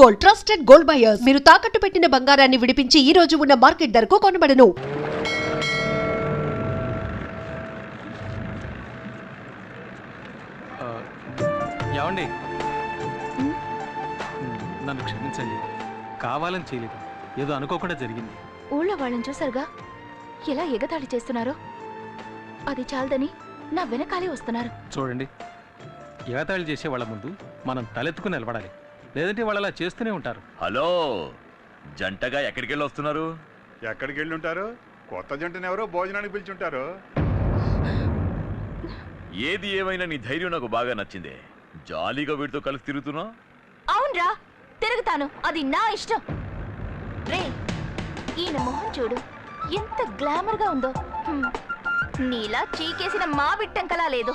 Gold trusted gold buyers. మీరు తాకట్టు పెట్టిన బంగారాన్ని విడిపించి ఈ రోజు ఉన్న మార్కెట్ ధరకు కొనబడను. ఏమండి, నన్ను క్షమించండి. కావాలని చేయలేదు, ఏదో అనుకోకుండా జరిగింది. ఊళ్ళో వాళ్ళని చూసారుగా ఎలా ఎగతాళి చేస్తున్నారో. అది చాలదని నా వెనకాలే వస్తున్నారు. చూడండి, ఎగతాళి చేసే వాళ్ళ ముందు మనం తలెత్తుకుని నిలబడాలి, లేదంటే వాళ్ళు అలా చేస్తూనే ఉంటారు. హలో, జంటగా ఎక్కడికి వెళ్ళి వస్తున్నారు? ఎక్కడికి వెళ్ళి ఉంటారు? కొత్త జంటను ఎవరో భోజనానికి పిలిచుంటారు. ఏది ఏమైనా నీ ధైర్యం నాకు బాగా నచ్చింది. జాలీగా వీడితో కలిసి తిరుగుతున్నా. అవునరా, తిరుగుతాను, అది నా ఇష్టం. రే, ఈయన మొహం చూడు, ఎంత గ్లామర్ గా ఉందో. నీలా చీకేసిన మా బిట్టంకలా లేదు.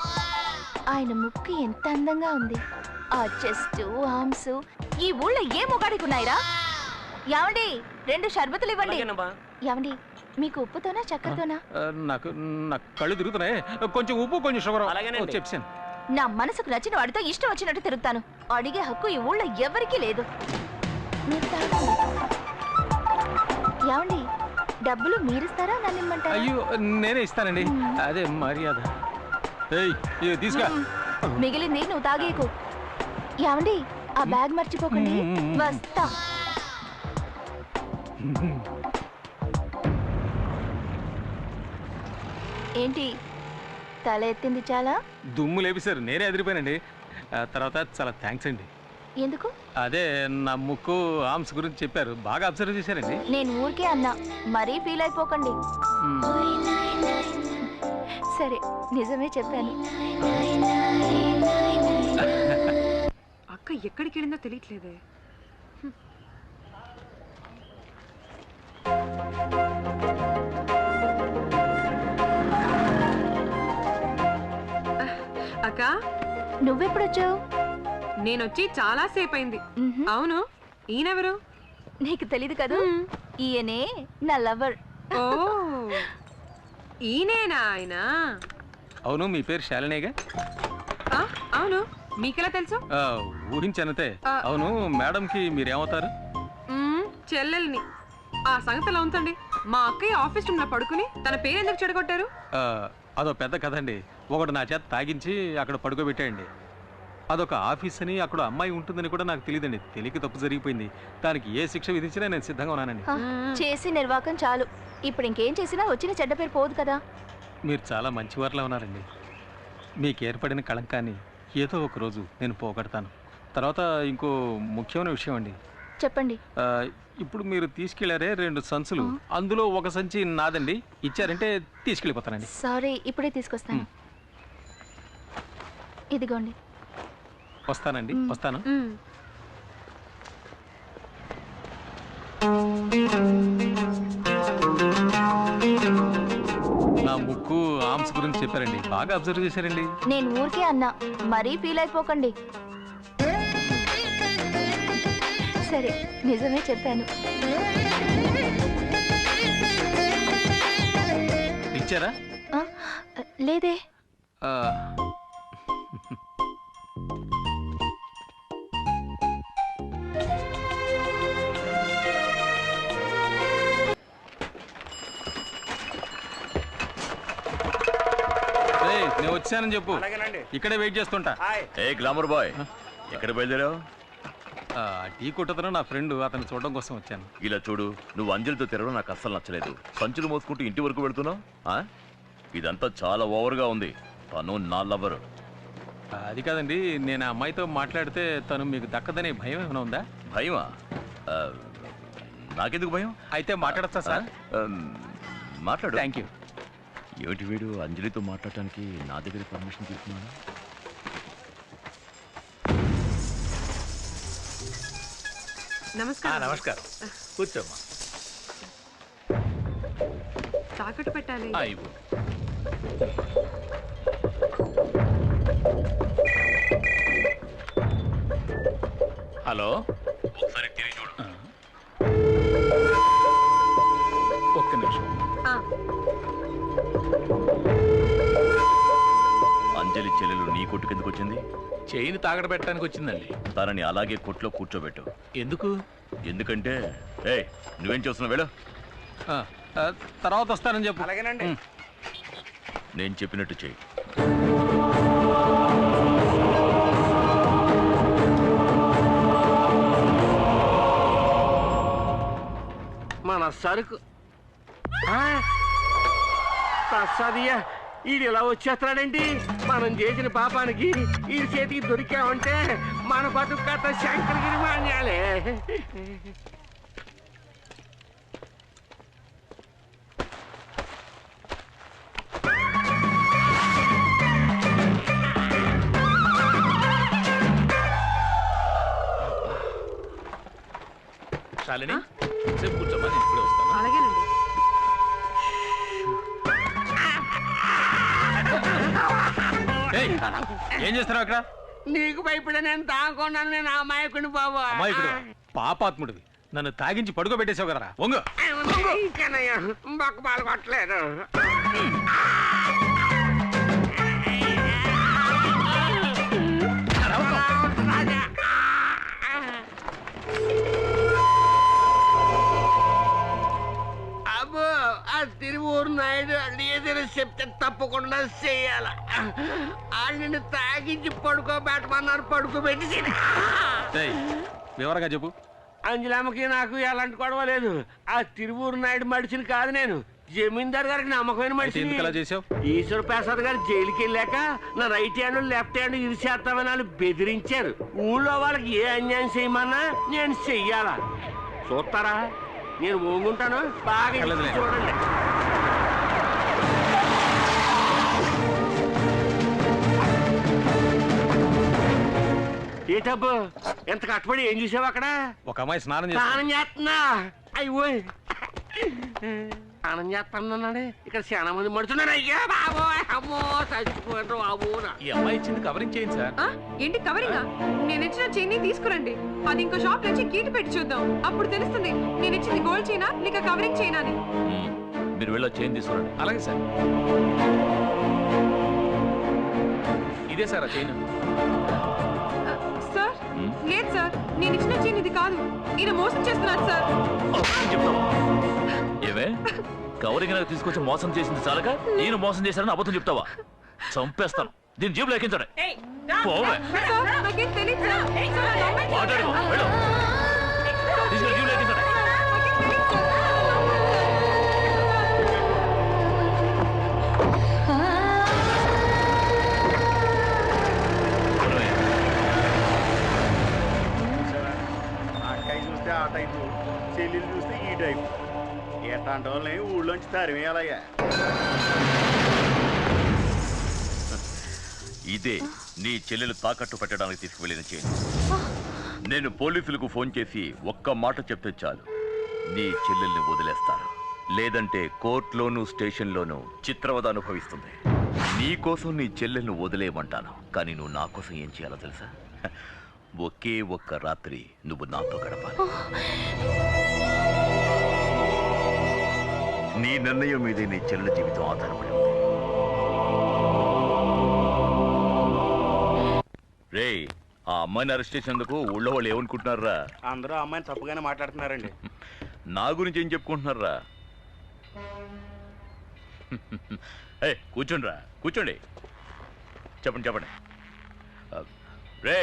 ఆయన ముక్కు ఎంత అందంగా ఉంది. ఆ చెస్ట్, ఆర్మ్స్ ఈ ఊళ్ళో ఏ మొగాడికున్నాయిరా? యావండి, 2 షర్బతులు ఇవ్వండి. యావండి, మీకు ఉప్పుతోనా చక్కెరతోనా? నాకు కళ్ళు తిరుగుతున్నాయి, కొంచెం ఉప్పు కొంచెం షుగర్ చెప్పాను. నా మనసుకు నచ్చిన వాడితో ఇష్టం వచ్చినట్టు తిరుగుతాను. అడిగే హక్కు ఈ ఊళ్ళో ఎవరికీ లేదు. మీరు తాగండి. యావండి, డబ్బులు మీరిస్తారా నన్ను ఇమ్మంటారా? అయ్యో, నేనే ఇస్తానండి, అదే మర్యాద. తీసుకా, మిగిలింది నువ్వు తాగేకు. యావండి, ఆ బ్యాగ్ మర్చిపోకండి. వస్తా. ఏంటి తల ఎత్తింది చాలా? దుమ్ము లేపిసారు, నేనే ఎదిరిపోయానండి. తర్వాత చాలా థ్యాంక్స్ అండి. ఎందుకు? అదే నా ముక్కు ఆర్మ్స్ గురించి చెప్పారు, బాగా అబ్జర్వ్ చేశారండి. నేను ఊరికే అన్నా, మరీ ఫీల్ అయిపోకండి. సరే, నిజమే చెప్పాను. అక్క ఎక్కడికి వెళ్ళిందో తెలియట్లేదే. అక్క, నువ్వెప్పుడొచ్చావు? నేనొచ్చి చాలా సేపు అయింది. అవును, ఈయనెవరు? నీకు తెలీదు కదా, ఈయనే నా లవర్. ఓ, ఈయనేనా ఆయన? అవును, మీ పేరు శాలినేగా? అవును, మీకెలా తెలుసు? ఊహించనతే. అవును, మేడంకి మీరేమవుతారు? చెల్లెల్ని. ఆ సంగతిలో ఉంచండి. మా అక్కయ్య ఆఫీస్ రూమ్ లో పడుకుని తన పేరు ఎందుకు చెడగొట్టారు? అదో పెద్ద కథ అండి. ఒకడు నా చేత తాగించి అక్కడ పడుకోబెట్టాయండి. అదొక ఆఫీస్ అని, అక్కడ అమ్మాయి ఉంటుందని కూడా నాకు తెలియదండి. తెలియక తప్పు జరిగిపోయింది. దానికి ఏ శిక్ష విధించినా నేను సిద్ధంగా ఉన్నానండి. చేసి నిర్వాకం చాలు. ఇప్పుడు ఇంకేం చేసినా వచ్చిన చెడ్డ పేరు పోదు కదా. మీరు చాలా మంచివారిలా ఉన్నారండి. మీకు ఏర్పడిన కళంకాన్ని ఏదో ఒక రోజు నేను పోగొడతాను. తర్వాత ఇంకో ముఖ్యమైన విషయం అండి. చెప్పండి. ఇప్పుడు మీరు తీసుకెళ్లారే 2 సంచులు, అందులో ఒక సంచి నాదండి. ఇచ్చారంటే తీసుకెళ్ళిపోతానండి. సారీ, ఇప్పుడే తీసుకొస్తాను. ఇదిగోండి. వస్తానండి, వస్తాను. నా ముక్కు ఆర్మ్స్ గురించి చెప్పారండి, బాగా అబ్జర్వ్ చేశారండి. నేను ఊరికే అన్నా, మరీ ఫీల్ అయిపోకండి. సరే, నిజమే చెప్పాను. ఇచ్చారా? లేదే. నేను వచ్చానని చెప్పు, ఇక్కడే వెయిట్ చేస్తుంటా. ఏ గ్లామర్ బాయ్, ఎక్కడ బయలుదేరావు? టీ కొట్టతను నా ఫ్రెండ్, అతను చూడడం కోసం వచ్చాను. ఇలా చూడు, నువ్వు అంజలితో తిరగడం నాకు అస్సలు నచ్చలేదు. సంచులు మోసుకుంటూ ఇంటి వరకు వెళుతున్నావు. ఇదంతా చాలా ఓవర్గా ఉంది. తను నా లవర్. అది కాదండి, నేను ఆ అమ్మాయితో మాట్లాడితే తను మీకు దక్కదనే భయం ఏమైనా ఉందా? భయమా? నాకెందుకు భయం? అయితే మాట్లాడతా సార్. మాట్లాడు. Thank you. ఏమిటి వీడు అంజలితో మాట్లాడటానికి నా దగ్గర పర్మిషన్ తీసుకున్నాను? నమస్కారం. నమస్కారం, కూర్చోమ్మా. తాకట్టు పెట్టాలి. హలో, ఒకసారి తిరిగి చూడు. ఒక్క నిమిషం. అంజలి చెల్లెలు నీ కొట్టు కిందకు వచ్చింది? చైన్ తాగడ పెట్టడానికి వచ్చిందండి. తనని అలాగే కొట్లో కూర్చోబెట్టు. ఎందుకు? ఎందుకంటే నువ్వేం చేస్తున్నావు? వెళ్ళు. తర్వాత వస్తానని చెప్పు. అలాగేనండి. నేను చెప్పినట్టు చెయ్యి. మన సరుకు ప్రసాదియా ఈడు ఇలా వచ్చేస్తున్నాడేంటి? మనం చేసిన పాపానికి ఈ చేతికి దొరికామంటే మన బతుకు కథ శంకరగిరి మాన్యాలే. శాలిని సేపు కూర్చోమ్మా, నేను ఇప్పుడే వస్తాను. అలాగేనండి. ఏం చేస్తున్నావు అక్కడ? నీకు భయపడే నేను తాగుకున్నాను. నేను అమాయకుని బాబు. అమాయకుడు పాపాత్ముడివి. నన్ను తాగించి పడుకోబెట్టేసావు కదరా. వంగు. బొక్క పాలు కొట్టలేదు. అబ్బో ఆ తిరువూరు నాయుడు ఏదైనా చెప్తే తప్పకుండా చెయ్యాల. నిన్ను తాగించి పడుకోబెట్టమన్నారు. పడుకోబెట్టి వివరంగా చెప్పు. అంజలమ్మకి నాకు ఎలాంటి గొడవ లేదు. ఆ తిరువూరు నాయుడు మడిచిని కాదు నేను. జమీందార్ గారికి నమ్మకమైన మనిషి. ఈశ్వర ప్రసాద్ గారు జైలుకి వెళ్ళాక నా రైట్ హ్యాండ్ లెఫ్ట్ హ్యాండ్ ఇరిచేస్తామని వాళ్ళు బెదిరించారు. ఊళ్ళో వాళ్ళకి ఏ అన్యాయం చేయమన్నా నేను చెయ్యాలా. చూస్తారా? నేను ఓంగుంటాను. బాగా చూడండి. ఏటబ్బు ఎంత కట్టుబడి ఏం చూసావు అక్కడ? ఒక అమ్మాయి స్నానం చేస్తున్నా. అయ్యో స్నానం చేస్తానన్నాడే. ఇక్కడ చాలా మంది మడుతున్నారు. అయ్యా బాబో అమ్మో చచ్చిపోయారు బాబు. ఈ అమ్మాయి ఇచ్చింది కవరింగ్ చేయండి సార్. ఏంటి కవరింగా? నేను ఇచ్చిన చైన్ తీసుకురండి. అది ఇంకో షాప్ నుంచి కీటి పెట్టి చూద్దాం. అప్పుడు తెలుస్తుంది నేను ఇచ్చింది గోల్డ్ చైనా లేక కవరింగ్ చైనా అని. మీరు వెళ్ళి చైన్ తీసుకురండి. అలాగే సార్. ఇదే సార్ ఆ చైన్. సార్ లేదు సార్, నేను ఇచ్చిన చైన్ ఇది కాదు. ఈయన మోసం చేస్తున్నాను సార్. ఏమే కవరింగ్ తీసుకొచ్చి మోసం చేసింది చాలక నేను మోసం చేశానని అబద్ధం చెప్తావా? చంపేస్తాను. దీని జీబులో ఎక్కించండి. నాకేం తెలియదు సార్. మాట్లాడు. వెళ్ళు. తీసుకెళ్ళి జీబులో ఎక్కించండి. అక్కయ్య చూస్తే ఆ టైపు, చెల్లెలు చూస్తే ఈ టైపు. ఎట్లాంటి వాళ్ళని ఊళ్ళోంచి తరిమేయాలయ్యా. ఇదే నీ చెల్లెలు తాకట్టు పెట్టడానికి తీసుకువెళ్ళిన చైన్. నేను పోలీసులకు ఫోన్ చేసి ఒక్క మాట చెప్తే చాలు, నీ చెల్లెల్ని వదిలేస్తారు. లేదంటే కోర్టులోనూ స్టేషన్లోనూ చిత్రవద అనుభవిస్తుంది. నీకోసం నీ చెల్లెల్ని వదిలేయమంటాను. కానీ నువ్వు నా కోసం ఏం చేయాలో తెలుసా? ఒకే ఒక్క రాత్రి నువ్వు నాతో గడపాలి. నీ నిర్ణయం మీదే నీ చెల్లెల జీవితం ఆధారపడి ఉంది. రే, ఆ అమ్మాయిని అరెస్ట్ చేసేందుకు ఊళ్ళో వాళ్ళు ఏమనుకుంటున్నారా? అందరూ అమ్మాయిని తప్పుగానే మాట్లాడుతున్నారండి. నా గురించి ఏం చెప్పుకుంటున్నారా? కూర్చోండి రా, కూర్చోండి. చెప్పండి చెప్పండి. రే,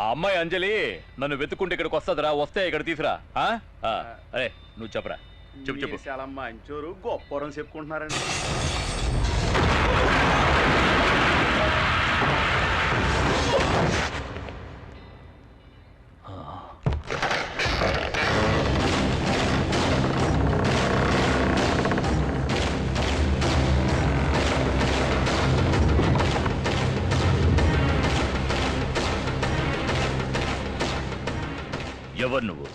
ఆ అమ్మాయి అంజలి నన్ను వెతుక్కుంటే ఇక్కడికి వస్తుందిరా. వస్తే ఇక్కడ తీసురా. అరే నువ్వు చెప్పరా. చెప్పు చెప్పు. చాలా మంచోరు గొప్పరం చెప్పుకుంటున్నారండి. ఎవరు నువ్వు?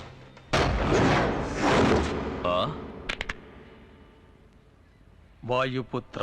వాయుపుత్ర.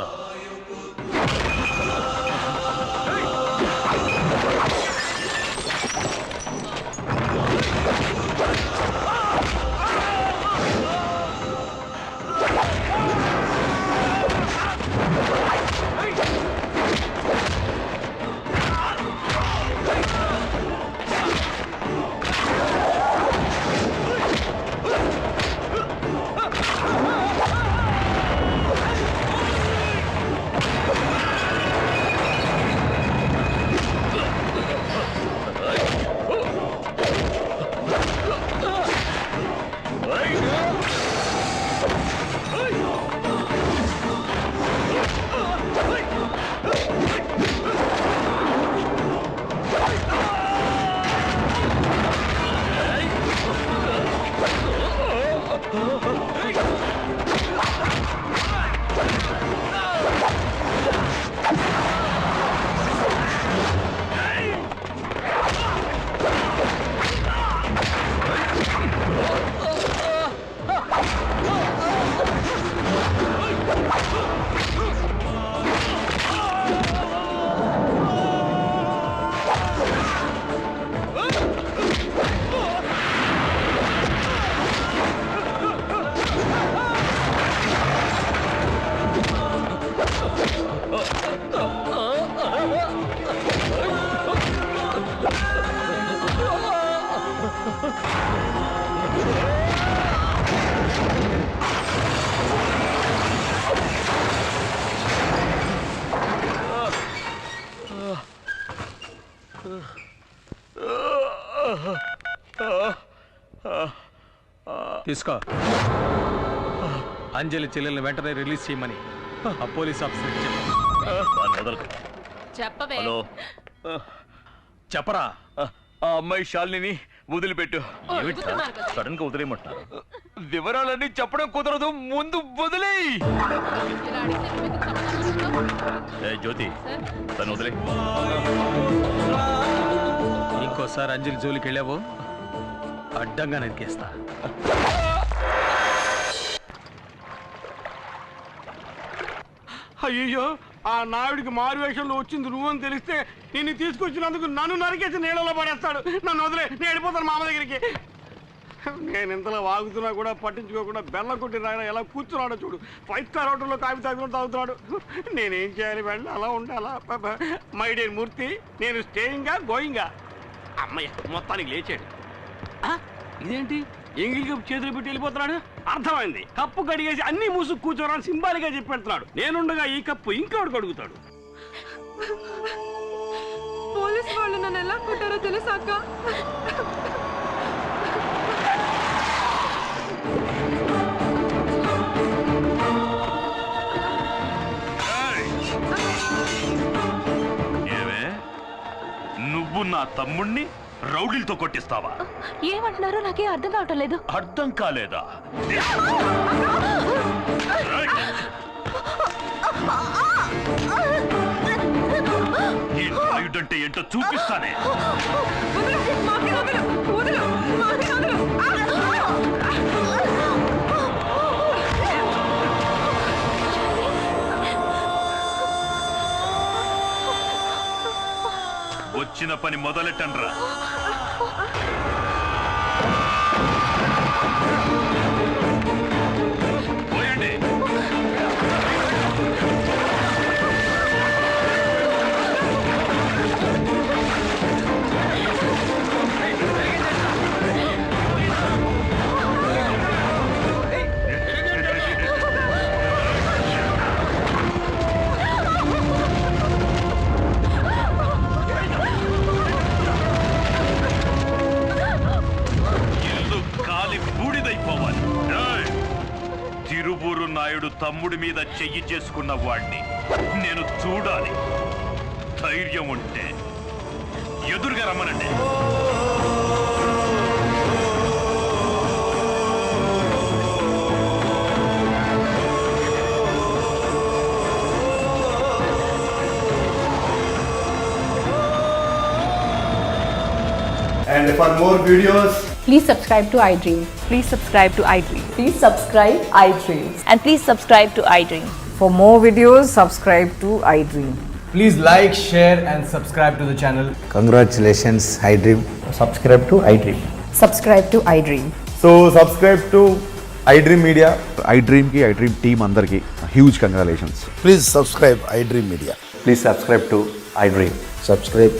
తీసుకో. అంజలి చెల్లెల్ని వెంటనే రిలీజ్ చేయమని ఆ పోలీస్ ఆఫీసర్కి చెప్పు. చెప్పవే. హలో, చెప్పరా. ఆ అమ్మాయి శాలిని వదిలిపెట్టు. సడన్ గా వదిలేయమంటున్నారు. వివరాలన్నీ చెప్పడం కుదరదు, ముందు వదిలేయ్. జ్యోతి, తను వదిలే. ఇంకోసారి అంజలి జోలికి వెళ్ళావో అడ్డంగా నరికేస్తా. అయ్యో, ఆ నాయుడికి మారు వేషంలో వచ్చింది నువ్వని తెలిస్తే నిన్ను తీసుకొచ్చినందుకు నన్ను నరికేసి నీళ్ళలో పడేస్తాడు. నన్ను వదిలే, నేను వెళ్ళిపోతాను మామ దగ్గరికి. నేను ఇంతలో వాగుతున్నా కూడా పట్టించుకోకుండా బెల్ల కొట్టి రాయన ఎలా కూర్చున్నాడో చూడు. 5 స్టార్ హోటల్లో కాఫీ తాగుతున్నాడు. నేనేం చేయాలి? వెళ్ళి అలా ఉండాలా? మై డియర్ మూర్తి, నేను స్టేయింగా గోయింగా? అమ్మయ్య, మొత్తానికి లేచాడు. ఇదేంటి ఎంగిల్ కప్పు చేతులు పెట్టి వెళ్ళిపోతున్నాడు? అర్థమైంది, కప్పు కడిగేసి అన్ని మూసుకు కూర్చోరని సింబాలిగా చెప్పి పెడుతున్నాడు. నేనుండగా ఈ కప్పు ఇంకోటి కడుగుతాడు. పోలీస్ వాళ్ళు నన్ను ఎలా కొట్టారో తెలుసాక? ఏమే, నువ్వు నా తమ్ముణ్ణి రౌడీలతో కొట్టిస్తావా? ఏమంటున్నారో నాకే అర్థం కావటం లేదు. అర్థం కాలేదా? ఈ నాయుడంటే ఏంటో చూపిస్తానే. వచ్చిన పని మొదలెట్టండ్రా. పోయండి. తిరువూరు నాయుడు తమ్ముడి మీద చెయ్యి చేసుకున్న వాడిని నేను చూడాలి. ధైర్యం ఉంటే ఎదురుగా రమ్మనండి. And for more videos, please subscribe to iDream. Please subscribe to iDream. Please subscribe iDream. And please subscribe to iDream. For more videos, subscribe to iDream. please like, share and subscribe to the channel. Congratulations, iDream. Subscribe to iDream. Subscribe to iDream. So subscribe to iDream Media. iDream ki iDream team andarki huge congratulations. Please subscribe iDream Media. Please subscribe to iDream. Subscribe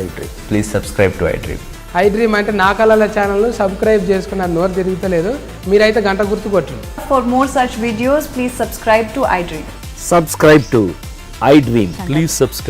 iDream. Please subscribe to iDream. iDream అంటే నా కళల ఛానల్ను subscribe చేసుకున్న నోరు తిరుగుతలేదు. మీరైతే గంట గుర్తు కొట్టండి. For more such videos, please subscribe to iDream. Subscribe to iDream. Please subscribe.